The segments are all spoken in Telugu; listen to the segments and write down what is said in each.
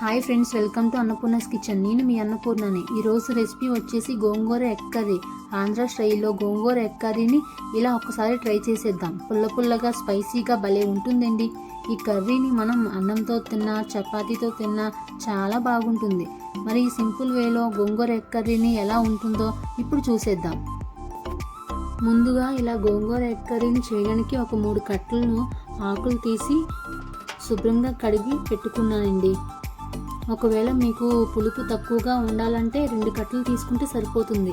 Hi friends, welcome to Annapurna's kitchen. నేను మీ అన్నపూర్ణని. ఈరోజు రెసిపీ వచ్చేసి గోంగూర ఎగ్ కర్రీ. ఆంధ్ర స్టైల్లో గోంగూర ఎగ్ కర్రీని ఇలా ఒకసారి ట్రై చేసేద్దాం. పుల్లగా స్పైసీగా భలే ఉంటుందండి. ఈ కర్రీని మనం అన్నంతో తిన్నా, చపాతీతో తిన్నా చాలా బాగుంటుంది. మరి ఈ సింపుల్ వేలో గోంగూర ఎగ్ కర్రీని ఎలా ఉంటుందో ఇప్పుడు చూసేద్దాం. ముందుగా ఇలా గోంగూర ఎగ్ కర్రీని చేయడానికి ఒక 3 కట్టలను ఆకులు తీసి శుభ్రంగా కడిగి పెట్టుకున్నానండి. ఒకవేళ మీకు పులుపు తక్కువగా ఉండాలంటే 2 కట్టలు తీసుకుంటే సరిపోతుంది.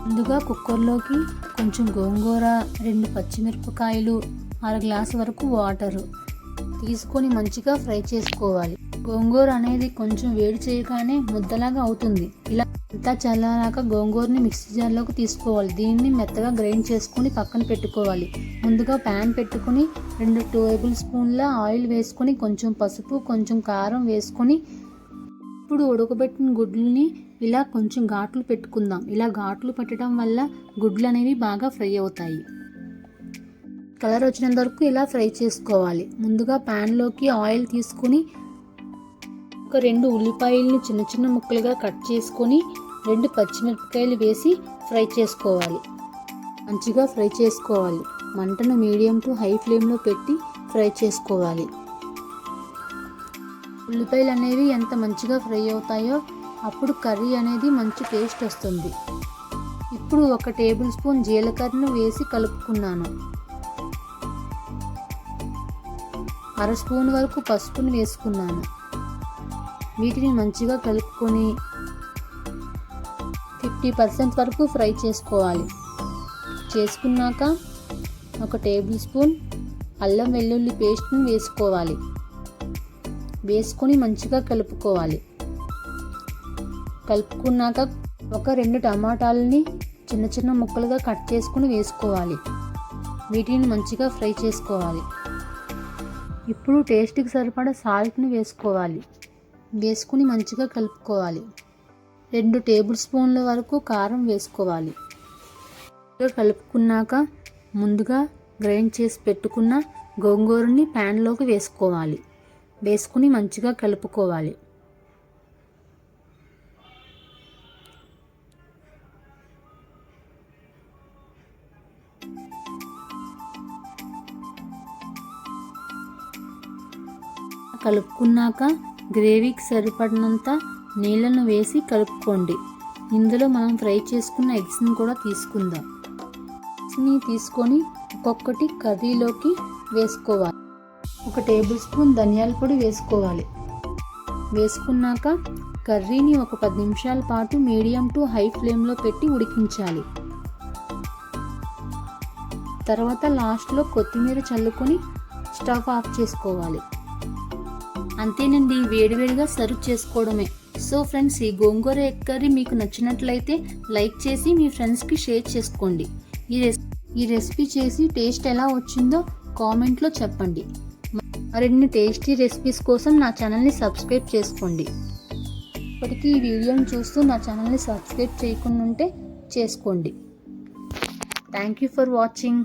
ముందుగా కుక్కర్లోకి కొంచెం గోంగూర, 2 పచ్చిమిరపకాయలు, 1/2 గ్లాసు వరకు వాటర్ తీసుకొని మంచిగా ఫ్రై చేసుకోవాలి. గోంగూర అనేది కొంచెం వేడి చేయగానే ముద్దలాగా అవుతుంది. ఇలా అంతా చల్లారాక గోంగూరని మిక్సీ జార్లోకి తీసుకోవాలి. దీన్ని మెత్తగా గ్రైండ్ చేసుకుని పక్కన పెట్టుకోవాలి. ముందుగా ప్యాన్ పెట్టుకుని 2 టేబుల్ స్పూన్ల ఆయిల్ వేసుకొని కొంచెం పసుపు, కొంచెం కారం వేసుకొని ఇప్పుడు ఉడకబెట్టిన గుడ్లని ఇలా కొంచెం ఘాట్లు పెట్టుకుందాం. ఇలా ఘాట్లు పెట్టడం వల్ల గుడ్లు అనేవి బాగా ఫ్రై అవుతాయి. కలర్ వచ్చినంత వరకు ఇలా ఫ్రై చేసుకోవాలి. ముందుగా ప్యాన్లోకి ఆయిల్ తీసుకుని ఒక 2 ఉల్లిపాయలని చిన్న ముక్కలుగా కట్ చేసుకొని 2 పచ్చిమిరపకాయలు వేసి ఫ్రై చేసుకోవాలి. మంచిగా ఫ్రై చేసుకోవాలి. మంటను మీడియం టు హై ఫ్లేమ్లో పెట్టి ఫ్రై చేసుకోవాలి. ఉల్లిపాయలు అనేవి ఎంత మంచిగా ఫ్రై అవుతాయో అప్పుడు కర్రీ అనేది మంచి టేస్ట్ వస్తుంది. ఇప్పుడు 1 టేబుల్ స్పూన్ జీలకర్రను వేసి కలుపుకున్నాను. 1/2 స్పూన్ వరకు పసుపును వేసుకున్నాను. వీటిని మంచిగా కలుపుకొని 50% వరకు ఫ్రై చేసుకోవాలి. చేసుకున్నాక 1 టేబుల్ స్పూన్ అల్లం వెల్లుల్లి పేస్ట్ని వేసుకోవాలి. వేసుకొని మంచిగా కలుపుకోవాలి. కలుపుకున్నాక ఒక 2 టమాటాలని చిన్న ముక్కలుగా కట్ చేసుకుని వేసుకోవాలి. వీటిని మంచిగా ఫ్రై చేసుకోవాలి. ఇప్పుడు టేస్ట్కి సరిపడా సాల్ట్ని వేసుకోవాలి. వేసుకుని మంచిగా కలుపుకోవాలి. 2 టేబుల్ స్పూన్ల వరకు కారం వేసుకోవాలి. కలుపుకున్నాక ముందుగా గ్రైండ్ చేసి పెట్టుకున్న గోంగూరని ప్యాన్లోకి వేసుకోవాలి. వేసుకుని మంచిగా కలుపుకోవాలి. కలుపుకున్నాక గ్రేవీకి సరిపడినంత నీళ్ళను వేసి కలుపుకోండి. ఇందులో మనం ఫ్రై చేసుకున్న ఎగ్స్ని కూడా తీసుకుందాం. ఎగ్స్ని తీసుకొని ఒక్కొక్కటి కర్రీలోకి వేసుకోవాలి. 1 టేబుల్ స్పూన్ ధనియాల పొడి వేసుకోవాలి. వేసుకున్నాక కర్రీని ఒక 10 నిమిషాల పాటు మీడియం టు హై ఫ్లేమ్లో పెట్టి ఉడికించాలి. తర్వాత లాస్ట్లో కొత్తిమీర చల్లుకొని స్టవ్ ఆఫ్ చేసుకోవాలి. అంతేనండి, వేడివేడిగా సర్వ్ చేసుకోవడమే. సో ఫ్రెండ్స్, ఈ గోంగూర ఎగ్ కర్రీ మీకు నచ్చినట్లయితే లైక్ చేసి మీ ఫ్రెండ్స్కి షేర్ చేసుకోండి. ఈ రెసిపీ చేసి టేస్ట్ ఎలా వచ్చిందో కామెంట్లో చెప్పండి. మరిన్ని టేస్టీ రెసిపీస్ కోసం నా ఛానల్ని సబ్స్క్రైబ్ చేసుకోండి. ఇప్పటికీ ఈ వీడియోని చూస్తూ నా ఛానల్ని సబ్స్క్రైబ్ చేయకుండా ఉంటే చేసుకోండి. Thank you for watching.